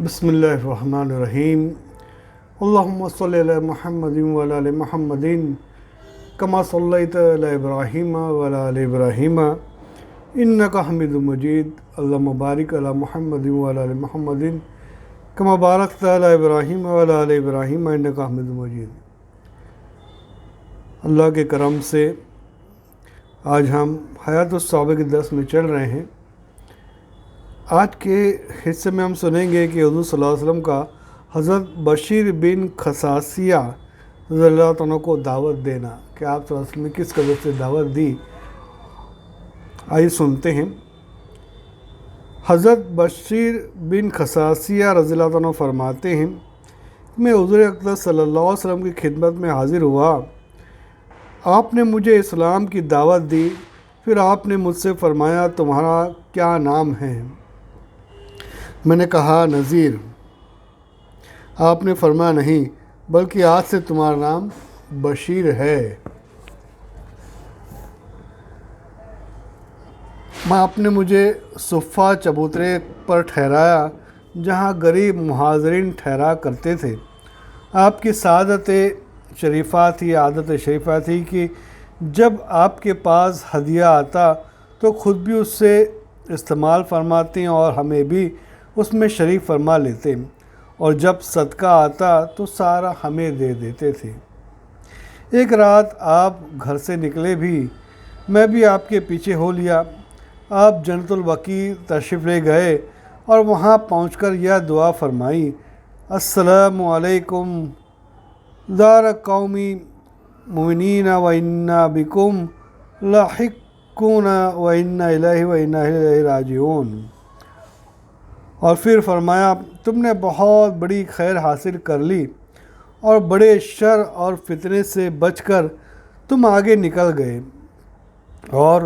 بسم اللہ الرحمن الرحیم اللہم صلی علی محمد وعلی آل محمد کما صلیت علی ابراہیم وعلی آل ابراہیم انکا حمید مجید اللہم بارک علی محمد وعلی آل محمد کما بارکت علی ابراہیم وعلی آل ابراہیم انکا حمید مجید۔ اللہ کے کرم سے آج ہم حیات الصحابہ کے درس میں چل رہے ہیں۔ آج کے حصے میں ہم سنیں گے کہ حضور صلی اللہ علیہ وسلم کا حضرت بشیر بن خصاصیہ رضی اللہ عنہ کو دعوت دینا، کہ آپ صلی اللہ علیہ وسلم نے کس قدر سے دعوت دی۔ آئیے سنتے ہیں۔ حضرت بشیر بن خصاصیہ رضی اللہ عنہ فرماتے ہیں، میں حضور اقدس صلی اللہ علیہ وسلم کی خدمت میں حاضر ہوا۔ آپ نے مجھے اسلام کی دعوت دی، پھر آپ نے مجھ سے فرمایا تمہارا کیا نام ہے؟ میں نے کہا نذیر۔ آپ نے فرمایا نہیں، بلکہ آج سے تمہارا نام بشیر ہے۔ آپ نے مجھے صفہ چبوترے پر ٹھہرایا جہاں غریب مہاجرین ٹھہرا کرتے تھے۔ آپ کی عادت شریفہ تھی کہ جب آپ کے پاس ہدیہ آتا تو خود بھی اس سے استعمال فرماتے اور ہمیں بھی اس میں شریک فرما لیتے، اور جب صدقہ آتا تو سارا ہمیں دے دیتے تھے۔ ایک رات آپ گھر سے نکلے بھی، میں بھی آپ کے پیچھے ہو لیا۔ آپ جنت البقیع تشریف لے گئے اور وہاں پہنچ کر یہ دعا فرمائی، السلام علیکم دار قومی مومنین و انا بکم لاحقون و انا الیہ راجعون۔ اور پھر فرمایا تم نے بہت بڑی خیر حاصل کر لی اور بڑے شر اور فتنے سے بچ کر تم آگے نکل گئے۔ اور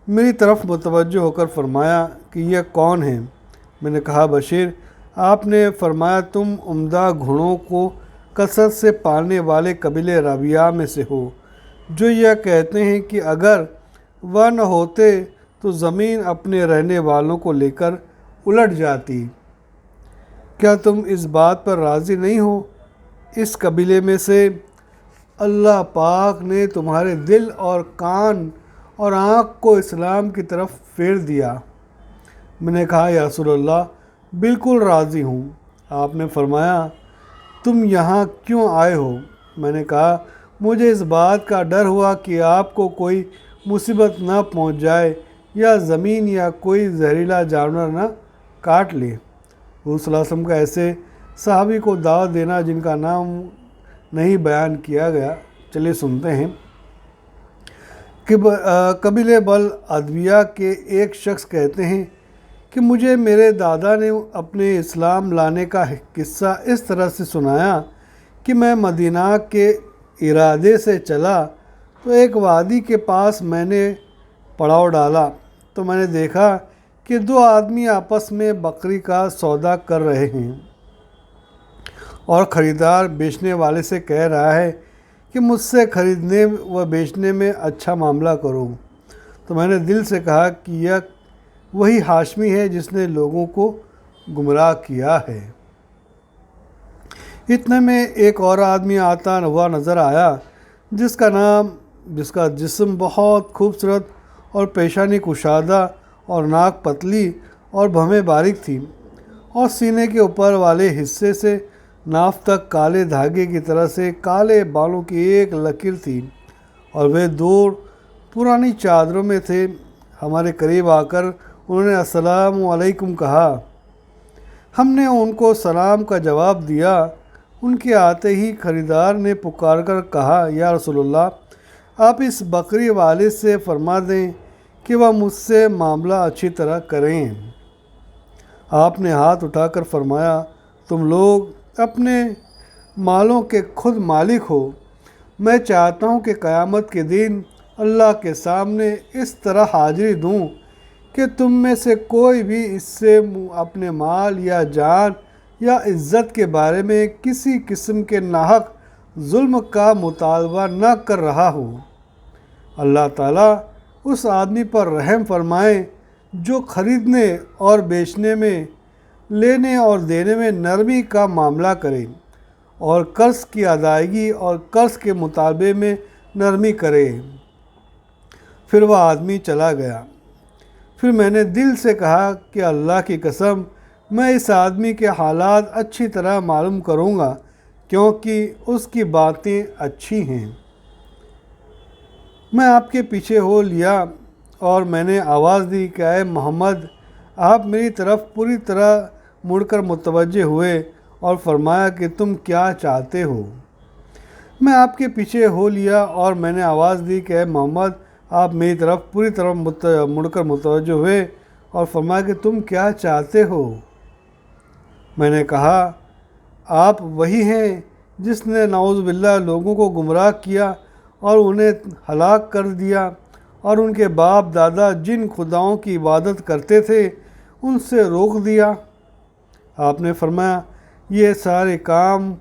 میری طرف متوجہ ہو کر فرمایا کہ یہ کون ہیں؟ میں نے کہا بشیر۔ آپ نے فرمایا تم عمدہ گھوڑوں کو کثرت سے پالنے والے قبیلے رابعہ میں سے ہو، جو یہ کہتے ہیں کہ اگر وہ نہ ہوتے تو زمین اپنے رہنے والوں کو لے کر الٹ جاتی۔ کیا تم اس بات پر راضی نہیں ہو؟ اس قبیلے میں سے اللہ پاک نے تمہارے دل اور کان اور آنکھ کو اسلام کی طرف پھیر دیا۔ میں نے کہا یا رسول اللہ بالکل راضی ہوں۔ آپ نے فرمایا تم یہاں کیوں آئے ہو؟ میں نے کہا مجھے اس بات کا ڈر ہوا کہ آپ کو کوئی مصیبت نہ پہنچ جائے یا زمین یا کوئی زہریلا جانور نہ کاٹ لے۔ حضور صلی اللہ علیہ وسلم کا ایسے صحابی کو دعوت دینا جن کا نام نہیں بیان کیا گیا، چلے سنتے ہیں۔ کہ قبیلہ بل ادویہ کے ایک شخص کہتے ہیں کہ مجھے میرے دادا نے اپنے اسلام لانے کا قصہ اس طرح سے سنایا کہ میں مدینہ کے ارادے سے چلا تو ایک وادی کے پاس میں نے پڑاؤ ڈالا تو میں نے دیکھا کہ دو آدمی آپس میں بکری کا سودا کر رہے ہیں، اور خریدار بیچنے والے سے کہہ رہا ہے کہ مجھ سے خریدنے و بیچنے میں اچھا معاملہ کرو۔ تو میں نے دل سے کہا کہ یہ وہی ہاشمی ہے جس نے لوگوں کو گمراہ کیا ہے۔ اتنے میں ایک اور آدمی آتا ہوا نظر آیا جس کا جسم بہت خوبصورت اور پیشانی کشادہ اور ناک پتلی اور بھویں باریک تھی، اور سینے کے اوپر والے حصے سے ناف تک کالے دھاگے کی طرح سے کالے بالوں کی ایک لکیر تھی، اور وہ دور پرانی چادروں میں تھے۔ ہمارے قریب آ کر انہوں نے السلام علیکم کہا۔ ہم نے ان کو سلام کا جواب دیا۔ ان کے آتے ہی خریدار نے پکار کر کہا یا رسول اللہ آپ اس بکری والے سے فرما دیں کہ وہ مجھ سے معاملہ اچھی طرح کریں۔ آپ نے ہاتھ اٹھا کر فرمایا تم لوگ اپنے مالوں کے خود مالک ہو۔ میں چاہتا ہوں کہ قیامت کے دن اللہ کے سامنے اس طرح حاضری دوں کہ تم میں سے کوئی بھی اس سے اپنے مال یا جان یا عزت کے بارے میں کسی قسم کے ناحق ظلم کا مطالبہ نہ کر رہا ہو۔ اللہ تعالیٰ اس آدمی پر رحم فرمائے جو خریدنے اور بیچنے میں لینے اور دینے میں نرمی کا معاملہ کرے اور قرض کی ادائیگی اور قرض کے مطالبے میں نرمی کرے۔ پھر وہ آدمی چلا گیا۔ پھر میں نے دل سے کہا کہ اللہ کی قسم میں اس آدمی کے حالات اچھی طرح معلوم کروں گا، کیونکہ اس کی باتیں اچھی ہیں۔ میں آپ کے پیچھے ہو لیا اور میں نے آواز دی کہ اے محمد، آپ میری طرف پوری طرح مڑ کر متوجہ ہوئے اور فرمایا کہ تم کیا چاہتے ہو؟ میں آپ کے پیچھے ہو لیا اور میں نے آواز دی کہ اے محمد، آپ میری طرف پوری طرح مڑ کر متوجہ ہوئے اور فرمایا کہ تم کیا چاہتے ہو؟ میں نے کہا، آپ وہی ہیں جس نے نعوذ باللہ لوگوں کو گمراہ کیا اور انہیں ہلاک کر دیا اور ان کے باپ دادا جن خداؤں کی عبادت کرتے تھے ان سے روک دیا۔ آپ نے فرمایا، یہ سارے کام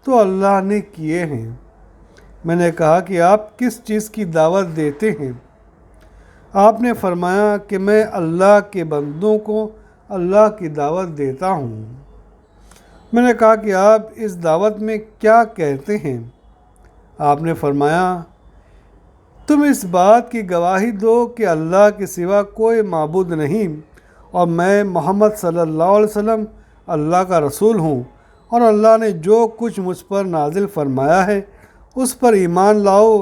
تو اللہ نے کیے ہیں۔ میں نے کہا کہ آپ کس چیز کی دعوت دیتے ہیں؟ آپ نے فرمایا کہ میں اللہ کے بندوں کو اللہ کی دعوت دیتا ہوں۔ میں نے کہا کہ آپ اس دعوت میں کیا کہتے ہیں؟ آپ نے فرمایا، تم اس بات کی گواہی دو کہ اللہ کے سوا کوئی معبود نہیں اور میں محمد صلی اللہ علیہ وسلم اللہ کا رسول ہوں، اور اللہ نے جو کچھ مجھ پر نازل فرمایا ہے اس پر ایمان لاؤ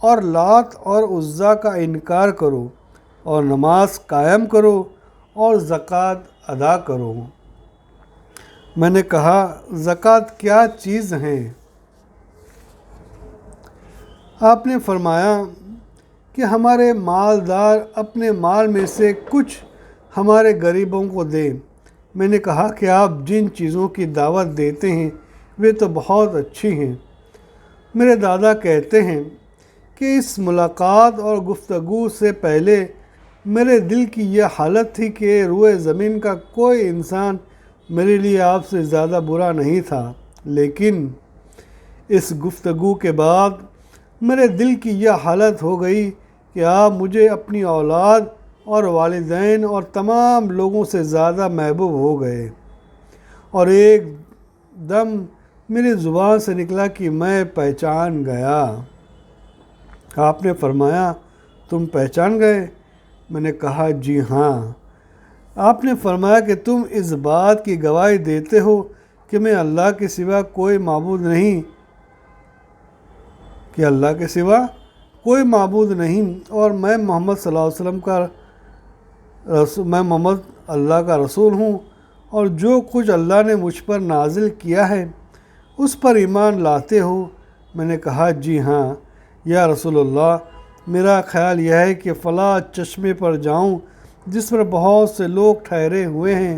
اور لات اور عزیٰ کا انکار کرو اور نماز قائم کرو اور زکوٰۃ ادا کرو۔ میں نے کہا، زکوٰۃ کیا چیز ہے؟ آپ نے فرمایا کہ ہمارے مالدار اپنے مال میں سے کچھ ہمارے غریبوں کو دیں۔ میں نے کہا کہ آپ جن چیزوں کی دعوت دیتے ہیں وہ تو بہت اچھی ہیں۔ میرے دادا کہتے ہیں کہ اس ملاقات اور گفتگو سے پہلے میرے دل کی یہ حالت تھی کہ روئے زمین کا کوئی انسان میرے لیے آپ سے زیادہ برا نہیں تھا، لیکن اس گفتگو کے بعد میرے دل کی یہ حالت ہو گئی کہ آپ مجھے اپنی اولاد اور والدین اور تمام لوگوں سے زیادہ محبوب ہو گئے، اور ایک دم میری زبان سے نکلا کہ میں پہچان گیا۔ آپ نے فرمایا، تم پہچان گئے؟ میں نے کہا، جی ہاں۔ آپ نے فرمایا کہ تم اس بات کی گواہی دیتے ہو کہ میں اللہ کے سوا کوئی معبود نہیں، اور میں محمد صلی اللہ علیہ وسلم محمد اللہ کا رسول ہوں، اور جو کچھ اللہ نے مجھ پر نازل کیا ہے اس پر ایمان لاتے ہو؟ میں نے کہا، جی ہاں یا رسول اللہ، میرا خیال یہ ہے کہ فلاں چشمے پر جاؤں جس پر بہت سے لوگ ٹھہرے ہوئے ہیں،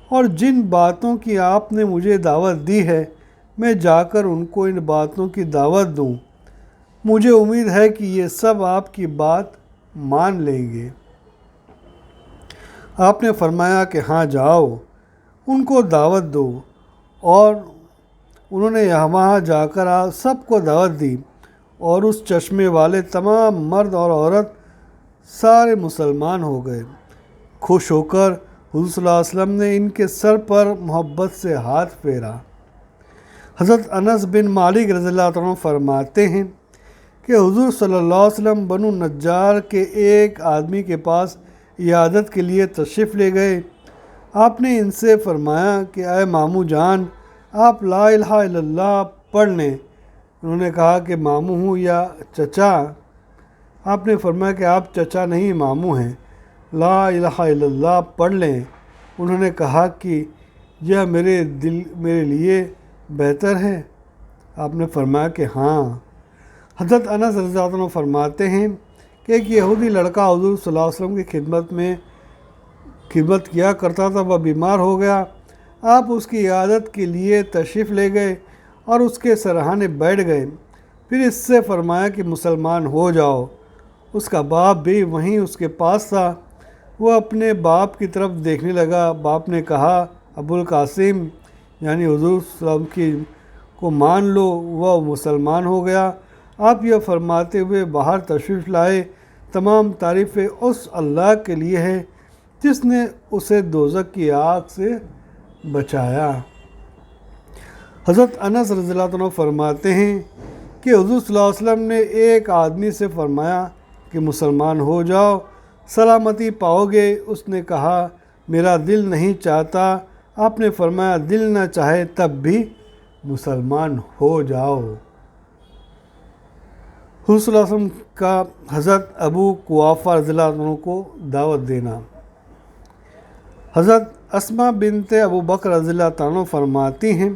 اور جن باتوں کی آپ نے مجھے دعوت دی ہے میں جا کر ان کو ان باتوں کی دعوت دوں۔ مجھے امید ہے کہ یہ سب آپ کی بات مان لیں گے۔ آپ نے فرمایا کہ ہاں جاؤ، ان کو دعوت دو، اور انہوں نے وہاں جا کر آپ سب کو دعوت دی، اور اس چشمے والے تمام مرد اور عورت سارے مسلمان ہو گئے۔ خوش ہو کر حضور صلی اللہ علیہ وسلم نے ان کے سر پر محبت سے ہاتھ پھیرا۔ حضرت انس بن مالک رضی اللہ عنہ فرماتے ہیں کہ حضور صلی اللہ علیہ وسلم بنو نجار کے ایک آدمی کے پاس عیادت کے لیے تشریف لے گئے۔ آپ نے ان سے فرمایا کہ اے ماموں جان، آپ لا الہ الا اللہ پڑھ لیں۔ انہوں نے کہا کہ ماموں ہوں یا چچا؟ آپ نے فرمایا کہ آپ چچا نہیں ماموں ہیں، لا الہ الا اللہ پڑھ لیں۔ انہوں نے کہا کہ یہ میرے لیے بہتر ہے؟ آپ نے فرمایا کہ ہاں۔ حضرت انس رضی اللہ عنہ فرماتے ہیں کہ ایک یہودی لڑکا حضور صلی اللہ علیہ وسلم کی خدمت کیا کرتا تھا، وہ بیمار ہو گیا۔ آپ اس کی عیادت کے لیے تشریف لے گئے اور اس کے سرہانے بیٹھ گئے، پھر اس سے فرمایا کہ مسلمان ہو جاؤ۔ اس کا باپ بھی وہیں اس کے پاس تھا۔ وہ اپنے باپ کی طرف دیکھنے لگا۔ باپ نے کہا، ابو القاسم یعنی حضور صلی اللہ علیہ وسلم کو مان لو۔ وہ مسلمان ہو گیا۔ آپ یہ فرماتے ہوئے باہر تشریف لائے، تمام تعریفیں اس اللہ کے لیے ہے جس نے اسے دوزخ کی آگ سے بچایا۔ حضرت انس رضی اللہ عنہ فرماتے ہیں کہ حضور صلی اللہ علیہ وسلم نے ایک آدمی سے فرمایا کہ مسلمان ہو جاؤ، سلامتی پاؤ گے۔ اس نے کہا میرا دل نہیں چاہتا۔ آپ نے فرمایا دل نہ چاہے تب بھی مسلمان ہو جاؤ۔ حضور صلی اللہ علیہ وسلم کا حضرت ابو قحافہ رضی اللہ عنہ کو دعوت دینا۔ حضرت اسماء بنت ابو بکر رضی اللہ عنہ فرماتی ہیں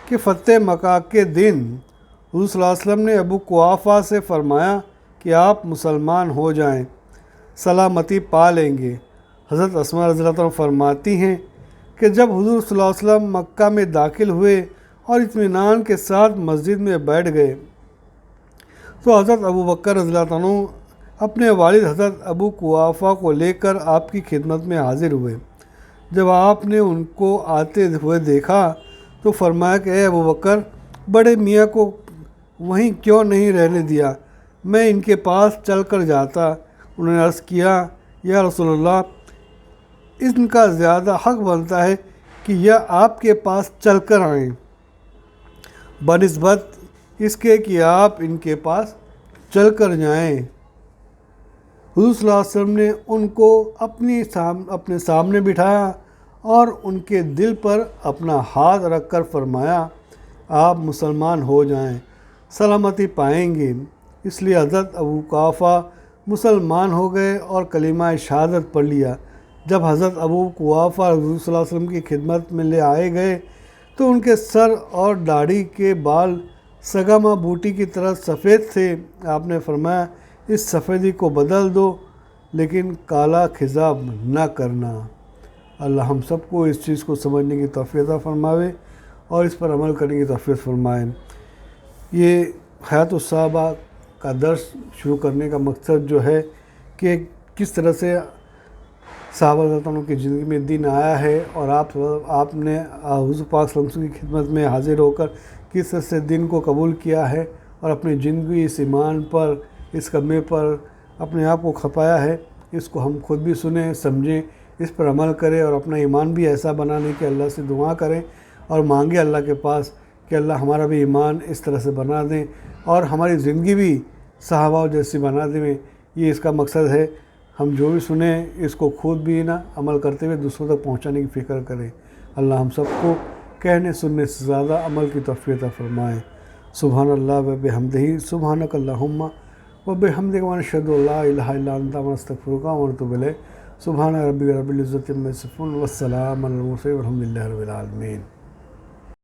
کہ فتح مکہ کے دن حضور صلی اللہ علیہ وسلم نے ابو قحافہ سے فرمایا کہ آپ مسلمان ہو جائیں، سلامتی پا لیں گے۔ حضرت اسماء رضی اللہ عنہ فرماتی ہیں کہ جب حضور صلی اللہ علیہ وسلم مکہ میں داخل ہوئے اور اطمینان کے ساتھ مسجد میں بیٹھ گئے تو حضرت ابو بکر رضی اللہ عنہ اپنے والد حضرت ابو قحافہ کو لے کر آپ کی خدمت میں حاضر ہوئے۔ جب آپ نے ان کو آتے ہوئے دیکھا تو فرمایا کہ اے ابو بکر، بڑے میاں کو وہیں کیوں نہیں رہنے دیا؟ میں ان کے پاس چل کر جاتا۔ انہوں نے عرض کیا یا رسول اللہ، ان کا زیادہ حق بنتا ہے کہ یہ آپ کے پاس چل کر آئیں بنسبت اس کے کہ آپ ان کے پاس چل کر جائیں۔ حضور صلی اللہ علیہ وسلم نے ان کو اپنے سامنے بٹھایا اور ان کے دل پر اپنا ہاتھ رکھ کر فرمایا آپ مسلمان ہو جائیں، سلامتی پائیں گے۔ اس لیے حضرت ابو قحافہ مسلمان ہو گئے اور کلمہ شہادت پڑھ لیا۔ جب حضرت ابو قحافہ حضور صلی اللہ علیہ وسلم کی خدمت میں لے آئے گئے تو ان کے سر اور داڑھی کے بال سگامہ بوٹی کی طرح سفید تھے۔ آپ نے فرمایا اس سفیدی کو بدل دو لیکن کالا خضاب نہ کرنا۔ اللہ ہم سب کو اس چیز کو سمجھنے کی توفیق عطا فرماوے اور اس پر عمل کرنے کی توفیق فرمائے۔ یہ حیات الصحابہ کا درس شروع کرنے کا مقصد جو ہے کہ کس طرح سے صحابہ رضی اللہ عنہ کی زندگی میں دین آیا ہے اور آپ نے حضور پاک صلی اللہ علیہ وسلم کی خدمت میں حاضر ہو کر کس طرح سے دین کو قبول کیا ہے اور اپنی زندگی اس ایمان پر، اس کلمے پر اپنے آپ کو کھپایا ہے۔ اس کو ہم خود بھی سنیں، سمجھیں، اس پر عمل کریں اور اپنا ایمان بھی ایسا بنانے کے اللہ سے دعا کریں اور مانگیں اللہ کے پاس کہ اللہ ہمارا بھی ایمان اس طرح سے بنا دیں اور ہماری زندگی بھی صحابہ جیسی بنا دیں۔ یہ اس کا مقصد ہے۔ ہم جو بھی سنیں اس کو خود بھی نہ عمل کرتے ہوئے دوسروں تک پہنچانے کی فکر کریں۔ اللہ ہم سب کو کہنے سننے سے زیادہ عمل کی توفیق عطا فرمائے۔ سبحان اللہ و بحمدہ، سبحانک اللہم و بحمدک ونشہد ان لا الہ الا انت ونستغفرک ونتوب الیک۔ سبحان ربک رب العزۃ عما یصفون والسلام علی المرسلین والحمد للہ رب العالمین۔